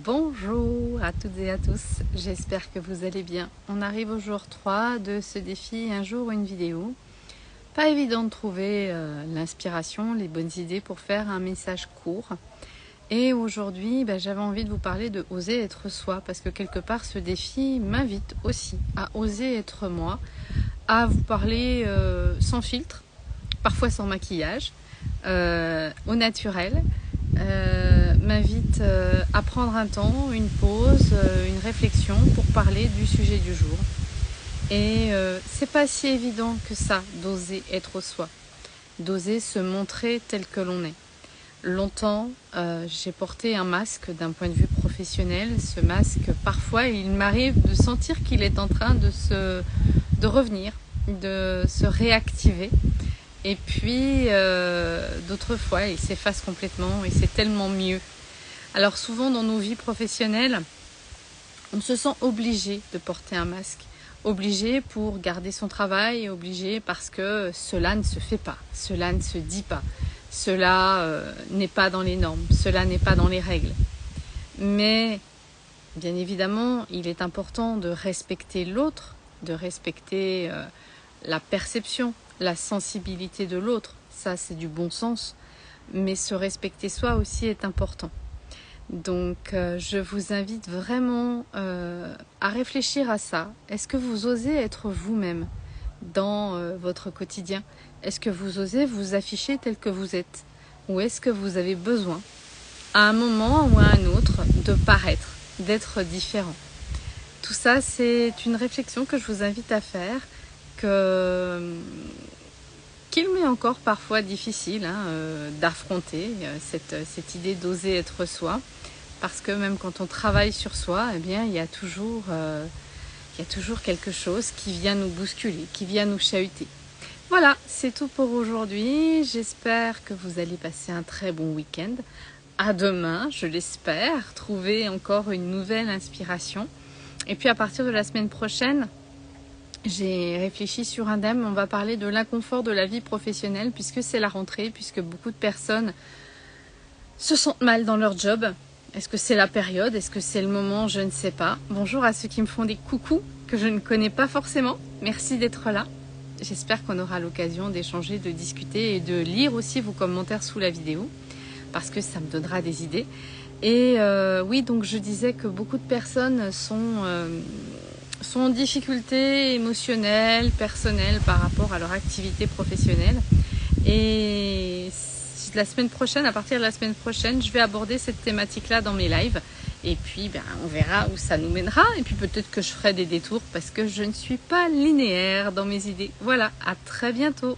Bonjour à toutes et à tous, j'espère que vous allez bien. On arrive au jour 3 de ce défi un jour une vidéo. Pas évident de trouver l'inspiration, les bonnes idées pour faire un message court. Et aujourd'hui, j'avais envie de vous parler de oser être soi, parce que quelque part ce défi m'invite aussi à oser être moi, à vous parler sans filtre, parfois sans maquillage, au naturel. M'invite à prendre un temps, une pause, une réflexion pour parler du sujet du jour. Et c'est pas si évident que ça d'oser être soi, d'oser se montrer tel que l'on est. Longtemps, j'ai porté un masque d'un point de vue professionnel. Ce masque, parfois, il m'arrive de sentir qu'il est en train de revenir, de se réactiver. Et puis, d'autres fois, il s'efface complètement et c'est tellement mieux. Alors souvent, dans nos vies professionnelles, on se sent obligé de porter un masque. Obligé pour garder son travail, obligé parce que cela ne se fait pas, cela ne se dit pas, cela n'est pas dans les normes, cela n'est pas dans les règles. Mais, bien évidemment, il est important de respecter l'autre, de respecter la perception, la sensibilité de l'autre, ça c'est du bon sens, mais se respecter soi aussi est important. Donc je vous invite vraiment à réfléchir à ça. Est-ce que vous osez être vous-même dans votre quotidien? Est-ce que vous osez vous afficher tel que vous êtes? Ou est-ce que vous avez besoin, à un moment ou à un autre, de paraître, d'être différent? Tout ça, c'est une réflexion que je vous invite à faire, qu'il m'est encore parfois difficile d'affronter cette idée d'oser être soi, parce que même quand on travaille sur soi, il y a toujours quelque chose qui vient nous bousculer, qui vient nous chahuter. Voilà, c'est tout pour aujourd'hui. J'espère que vous allez passer un très bon week-end. À demain, je l'espère, trouver encore une nouvelle inspiration. Et puis à partir de la semaine prochaine, j'ai réfléchi sur un thème, on va parler de l'inconfort de la vie professionnelle, puisque c'est la rentrée, puisque beaucoup de personnes se sentent mal dans leur job. Est-ce que c'est la période? Est-ce que c'est le moment? Je ne sais pas. Bonjour à ceux qui me font des coucous, que je ne connais pas forcément. Merci d'être là. J'espère qu'on aura l'occasion d'échanger, de discuter et de lire aussi vos commentaires sous la vidéo, parce que ça me donnera des idées. Et oui, donc je disais que beaucoup de personnes sont en difficulté émotionnelle, personnelle par rapport à leur activité professionnelle. Et la semaine prochaine, à partir de la semaine prochaine, je vais aborder cette thématique-là dans mes lives. Et puis, on verra où ça nous mènera. Et puis peut-être que je ferai des détours parce que je ne suis pas linéaire dans mes idées. Voilà, à très bientôt.